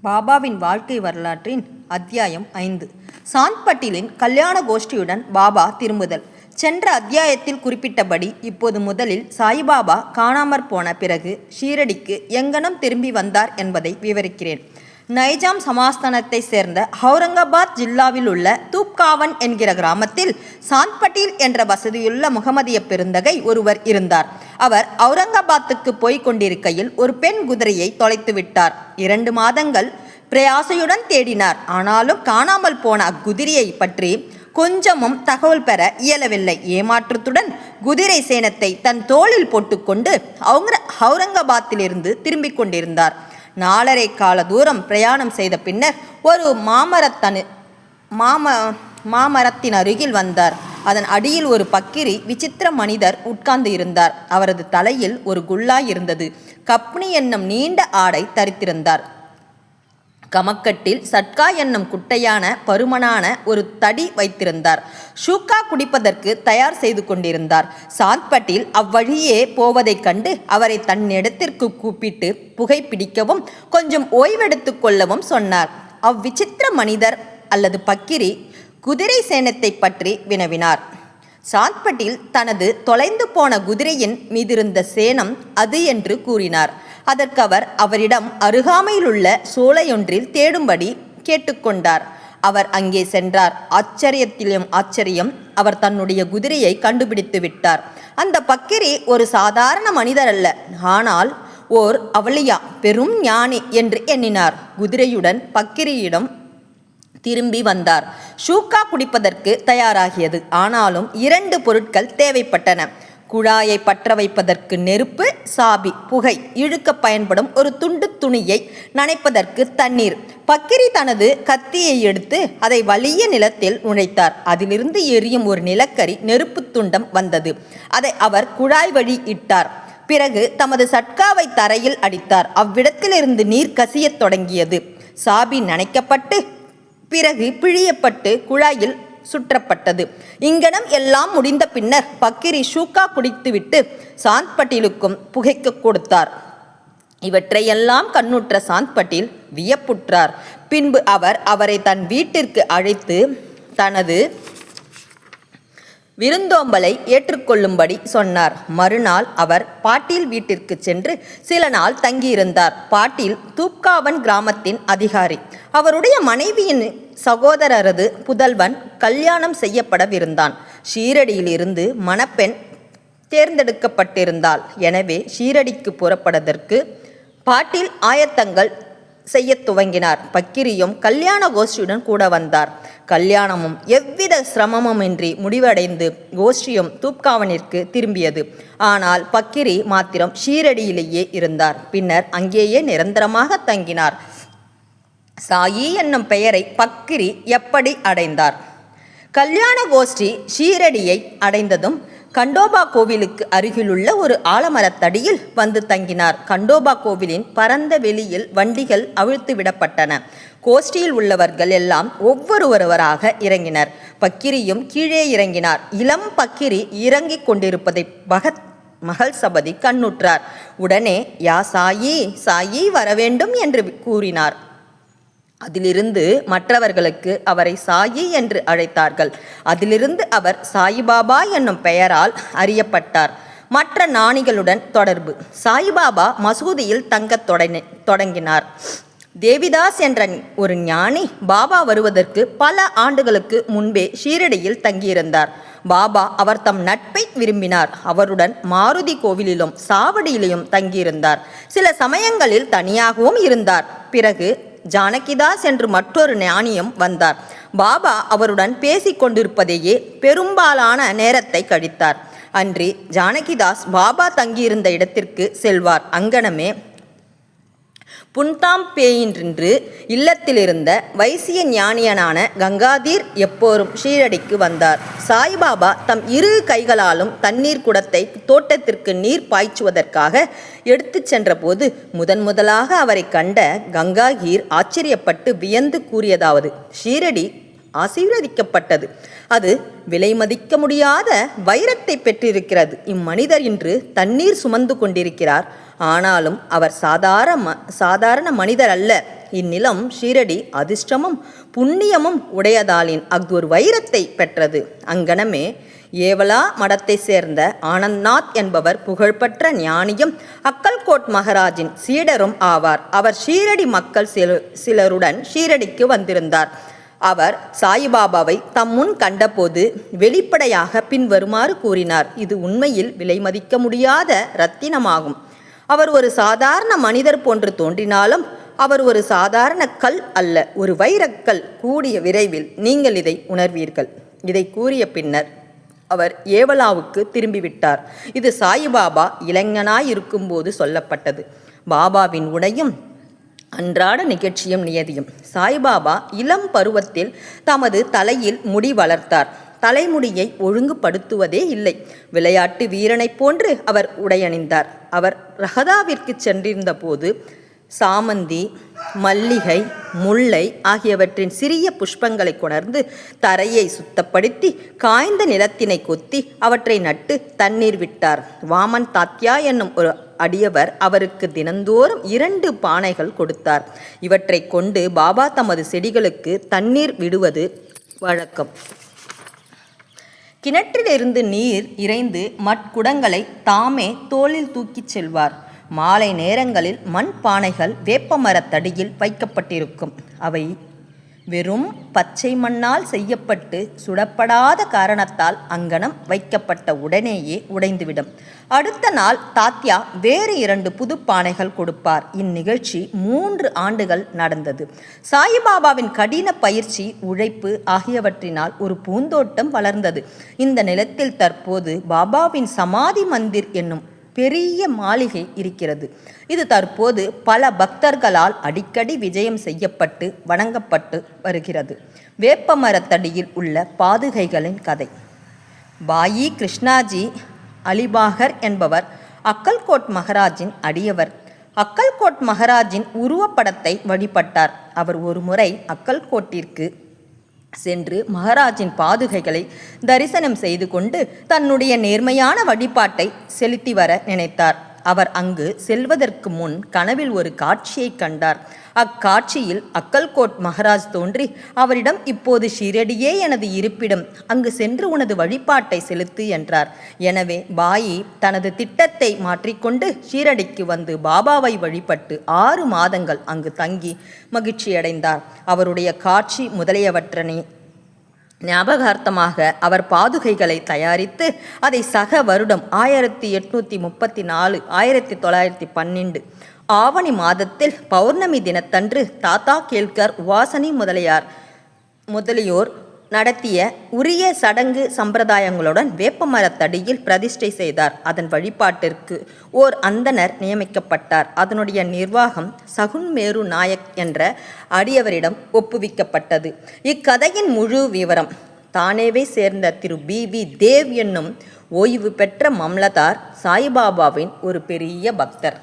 பாபாவின் வாழ்க்கை வரலாற்றின் அத்தியாயம் 5. சாந்த் பட்டேலின் கல்யாண கோஷ்டியுடன் பாபா திரும்புதல். சென்ற அத்தியாயத்தில் குறிப்பிட்டபடி இப்போது முதலில் சாய்பாபா காணாமற் போன பிறகு ஷீரடிக்கு எங்கனம் திரும்பி வந்தார் என்பதை விவரிக்கிறேன். நைஜாம் சமஸ்தானத்தை சேர்ந்த அவுரங்காபாத் ஜில்லாவில் உள்ள தூப்காவன் என்கிற கிராமத்தில் சாந்த் பட்டேல் என்ற வசதியுள்ள முகமதிய பெருந்தகை ஒருவர் இருந்தார். அவர் அவுரங்காபாத்துக்கு போய்க் கொண்டிருக்கையில் ஒரு பெண் குதிரையை தொலைத்து விட்டார். 2 மாதங்கள் பிரயாசையுடன் தேடினார். ஆனாலும் காணாமல் போன அக்குதிரையை பற்றி கொஞ்சமும் தகவல் பெற இயலவில்லை. ஏமாற்றத்துடன் குதிரை சேணத்தை தன் தோளில் போட்டுக்கொண்டு அவுரங்காபாத்திலிருந்து திரும்பிக் கொண்டிருந்தார். 4.5 கால தூரம் பிரயாணம் செய்த பின்னர் ஒரு மாமரத்தின் அருகில் வந்தார். அதன் அடியில் ஒரு பக்கிரி விசித்திர மனிதர் உட்கார்ந்து இருந்தார். அவரது தலையில் ஒரு குல்லாய் இருந்தது. கப்னி என்னும் நீண்ட ஆடை தரித்திருந்தார். கமக்கட்டில் சட்கா என்னும் குட்டையான பருமனான ஒரு தடி வைத்திருந்தார். ஷூக்கா குடிப்பதற்கு தயார் செய்து கொண்டிருந்தார். சாந்த் பட்டேல் அவ்வழியே போவதைக் கண்டு அவரை தன்னிடத்திற்கு கூப்பிட்டு புகைப்பிடிக்கவும் கொஞ்சம் ஓய்வெடுத்து கொள்ளவும் சொன்னார். அவ்விசித்திர மனிதர் அல்லது பக்கிரி குதிரை சேணத்தை பற்றி வினவினார். சாந்த் பட்டேல் தனது தொலைந்து போன குதிரையின் மீதிருந்த சேணம் அது என்று கூறினார். அதற்கு அவர் அவரிடம் அருகாமையிலுள்ள சோலையொன்றில் தேடும்படி கேட்டுக்கொண்டார். அவர் அங்கே சென்றார். ஆச்சரியத்திலும் ஆச்சரியம், அவர் தன்னுடைய குதிரையை கண்டுபிடித்து விட்டார். அந்த பக்கிரி ஒரு சாதாரண மனிதர் அல்ல, ஆனால் ஓர் அவலியா, பெரும் ஞானி என்று எண்ணினார். குதிரையுடன் பக்கிரியிடம் திரும்பி வந்தார். ஷூக்கா குடிப்பதற்கு தயாராகியது. ஆனாலும் 2 பொருட்கள் தேவைப்பட்டன. குழாயை பற்ற வைப்பதற்கு நெருப்பு, சாபி புகை இழுக்க பயன்படும் ஒரு துண்டு துணியை நனைப்பதற்கு தண்ணீர். பக்கிரி தனது கத்தியை எடுத்து அதை வலிய நிலத்தில் நுழைத்தார். அதிலிருந்து எரியும் ஒரு நிலக்கரி நெருப்பு துண்டம் வந்தது. அதை அவர் குழாய் வழி இட்டார். பிறகு தமது சட்காவை தரையில் அடித்தார். அவ்விடத்திலிருந்து நீர் கசியத் தொடங்கியது. சாபி நனைக்கப்பட்டு பிறகு பிழியப்பட்டு குழாயில் சுற்றப்பட்டது. இங்கனம் எல்லாம் முடிந்த பின்னர் பக்கிரி ஷூக்கா குடித்துவிட்டு சாந்த் பட்டேலுக்கும் புகைக்க கொடுத்தார். இவற்றையெல்லாம் கண்ணுற்ற சாந்த் பட்டேல் வியப்புற்றார். பின்பு அவர் அவரை தன் வீட்டிற்கு அழைத்து தனது விருந்தோம்பலை ஏற்றுக்கொள்ளும்படி சொன்னார். மறுநாள் அவர் பாட்டீல் வீட்டிற்கு சென்று சில நாள் தங்கியிருந்தார். பாட்டீல் தூப்காவன் கிராமத்தின் அதிகாரி. அவருடைய மனைவியின் சகோதரரது புதல்வன் கல்யாணம் செய்யப்படவிருந்தான். ஷீரடியிலிருந்து மணப்பெண் தேர்ந்தெடுக்கப்பட்டிருந்தாள். எனவே ஷீரடிக்கு புறப்படுவதற்கு பாட்டீல் ஆயத்தங்கள் செய்ய துவங்கினார். பக்கிரியும் கல்யாண கோஷ்டியுடன் கூட வந்தார். கல்யாணமும் எவ்வித சிரமமுமின்றி முடிவடைந்து கோஷ்டியும் தூப்காவனிற்கு திரும்பியது. ஆனால் பக்கிரி மாத்திரம் ஷீரடியிலேயே இருந்தார். பின்னர் அங்கேயே நிரந்தரமாக தங்கினார். சாயி என்னும் பெயரை பக்கிரி எப்படி அடைந்தார்? கல்யாண கோஷ்டி ஷீரடியை அடைந்ததும் கண்டோபா கோவிலுக்கு அருகிலுள்ள ஒரு ஆலமரத்தடியில் வந்து தங்கினார். கண்டோபா கோவிலின் பரந்த வெளியில் வண்டிகள் அவிழ்த்து விடப்பட்டன. கோஷ்டியில் உள்ளவர்கள் எல்லாம் ஒவ்வொருவராக இறங்கினர். பக்கிரியும் கீழே இறங்கினார். இளம் பக்கிரி இறங்கிக் கொண்டிருப்பதை மகள் சபதி கண்ணுற்றார். உடனே யா சாயி, சாயி வரவேண்டும் என்று கூறினார். அதிலிருந்து மற்றவர்களுக்கு அவரை சாயி என்று அழைத்தார்கள். அதிலிருந்து அவர் சாயிபாபா என்னும் பெயரால் அறியப்பட்டார். மற்ற ஞானிகளுடன் தொடர்பு. சாயிபாபா மசூதியில் தங்கத் தொடங்கினார். தேவிதாஸ் என்ற ஒரு ஞானி பாபா வருவதற்கு பல ஆண்டுகளுக்கு முன்பே ஷீரடியில் தங்கியிருந்தார். பாபா அவர் தம் நட்பை விரும்பினார். அவருடன் மாருதி கோவிலிலும் சாவடியிலும் தங்கியிருந்தார். சில சமயங்களில் தனியாகவும் இருந்தார். பிறகு ஜானகிதாஸ் என்று மற்றொரு ஞானியும் வந்தார். பாபா அவருடன் பேசிக் கொண்டிருப்பதையே பெரும்பாலான நேரத்தை கழித்தார். அன்றி ஜானகிதாஸ் பாபா தங்கியிருந்த இடத்திற்கு செல்வார். அங்கனமே புன்தாம்பேயின்று இல்லத்திலிருந்த வைசிய ஞானியனான கங்காதீர் எப்போரும் ஷீரடிக்கு வந்தார். சாய்பாபா தம் 2 கைகளாலும் தண்ணீர் குடத்தை தோட்டத்திற்கு நீர் பாய்ச்சுவதற்காக எடுத்து சென்றபோது முதலாக அவரை கண்ட கங்காதீர் ஆச்சரியப்பட்டு வியந்து கூறியதாவது: ஷீரடி ஆசீர்வதிக்கப்பட்டது. அது விலை மதிக்க முடியாத வைரத்தை பெற்றிருக்கிறது. இம்மனிதர் இன்று தண்ணீர் சுமந்து கொண்டிருக்கிறார். ஆனாலும் அவர் சாதாரண மனிதர் அல்ல. இந்நிலம் ஷீரடி அதிர்ஷ்டமும் புண்ணியமும் உடையதாலின் ஒரு வைரத்தை பெற்றது. அங்கனமே ஏவலா மடத்தை சேர்ந்த ஆனந்த்நாத் என்பவர் புகழ்பெற்ற ஞானியும் அக்கல்கோட் மகாராஜின் சீடரும் ஆவார். அவர் ஷீரடி மக்கள் சிலருடன் ஷீரடிக்கு வந்திருந்தார். அவர் சாயிபாபாவை தம் முன் கண்டபோது வெளிப்படையாக பின்வருமாறு கூறினார். இது உண்மையில் விலை மதிக்க முடியாத இரத்தினமாகும். அவர் ஒரு சாதாரண மனிதர் போன்று தோன்றினாலும் அவர் ஒரு சாதாரண கல் அல்ல, ஒரு வைரக்கல். கூடிய விரைவில் நீங்கள் இதை உணர்வீர்கள். இதை கூறிய பின்னர் அவர் ஏவலாவுக்கு திரும்பிவிட்டார். இது சாயிபாபா இளைஞனாயிருக்கும்போது சொல்லப்பட்டது. பாபாவின் உடையும் அன்றாட நிகழ்ச்சியும் நியதியும். சாய்பாபா இளம் பருவத்தில் தமது தலையில் முடி வளர்த்தார். தலைமுடியை ஒழுங்குபடுத்துவதே இல்லை. விளையாட்டு வீரனைப் போன்று அவர் உடையணிந்தார். அவர் ரஹதாவிற்கு சென்றிருந்த போது சாமந்தி, மல்லிகை, முல்லை ஆகியவற்றின் சிறிய புஷ்பங்களை கொணர்ந்து தரையை சுத்தப்படுத்தி காய்ந்த நிலத்தினை கொத்தி அவற்றை நட்டு தண்ணீர் விட்டார். வாமன் தாத்யா என்னும் ஒரு அடியவர் அவருக்கு தினந்தோறும் 2 பானைகள் கொடுத்தார். இவற்றை கொண்டு பாபா தமது செடிகளுக்கு தண்ணீர் விடுவது வழக்கம். கிணற்றிலிருந்து நீர் இறைந்து மட்குடங்களை தாமே தோளில் தூக்கிச் செல்வார். மாலை நேரங்களில் மண் பானைகள் வேப்பமரத்தடியில் வைக்கப்பட்டிருக்கும். அவை வெறும் பச்சை மண்ணால் செய்யப்பட்டு சுடப்படாத காரணத்தால் அங்கனம் வைக்கப்பட்ட உடனேயே உடைந்துவிடும். அடுத்த நாள் தாத்யா வேறு 2 புது பானைகள் கொடுப்பார். இந்நிகழ்ச்சி 3 ஆண்டுகள் நடந்தது. சாயிபாபாவின் கடின பயிற்சி, உழைப்பு ஆகியவற்றினால் ஒரு பூந்தோட்டம் வளர்ந்தது. இந்த நிலத்தில் தற்போது பாபாவின் சமாதி மந்திர் என்னும் பெரிய மாளிகை இருக்கிறது. இது தற்போது பல பக்தர்களால் அடிக்கடி விஜயம் செய்யப்பட்டு வணங்கப்பட்டு வருகிறது. வேப்பமரத்தடியில் உள்ள பாதுகைகளின் கதை. பாயி கிருஷ்ணாஜி அலிபாகர் என்பவர் அக்கல்கோட் மகாராஜின் அடியவர். அக்கல்கோட் மகாராஜின் உருவப்படத்தை வழிபட்டார். அவர் ஒரு முறை அக்கல்கோட்டிற்கு சென்று மகாராஜின் பாதுகைகளை தரிசனம் செய்து கொண்டு தன்னுடைய நேர்மையான வழிபாட்டை செலுத்தி வர நினைத்தார். அவர் அங்கு செல்வதற்கு முன் கனவில் ஒரு காட்சியை கண்டார். அக்காட்சியில் அக்கல்கோட் மகாராஜ் தோன்றி அவரிடம், இப்போது ஷீரடியே எனது இருப்பிடம், அங்கு சென்று உனது வழிபாட்டை செலுத்து என்றார். எனவே பாயி தனது திட்டத்தை மாற்றிக்கொண்டு ஷீரடிக்கு வந்து பாபாவை வழிபட்டு 6 மாதங்கள் அங்கு தங்கி மகிழ்ச்சியடைந்தார். அவருடைய காட்சி முதலியவற்றனை ஞாபகார்த்தமாக அவர் பாதுகைகளை தயாரித்து அதை சக வருடம் 1834 1912 ஆவணி மாதத்தில் பௌர்ணமி தினத்தன்று தாத்தா கேல்கர், வாசனி முதலியோர் நடத்திய உரிய சடங்கு சம்பிரதாயங்களுடன் வேப்பமரத்தடியில் பிரதிஷ்டை செய்தார். அதன் வழிபாட்டிற்கு ஓர் அந்தனர் நியமிக்கப்பட்டார். அதனுடைய நிர்வாகம் சகுன்மேரு நாயக் என்ற அடியவரிடம் ஒப்புவிக்கப்பட்டது. இக்கதையின் முழு விவரம். தானேவை சேர்ந்த திரு B.V. தேவ் என்னும் ஓய்வு பெற்ற மம்லதார் சாய்பாபாவின் ஒரு பெரிய பக்தர்.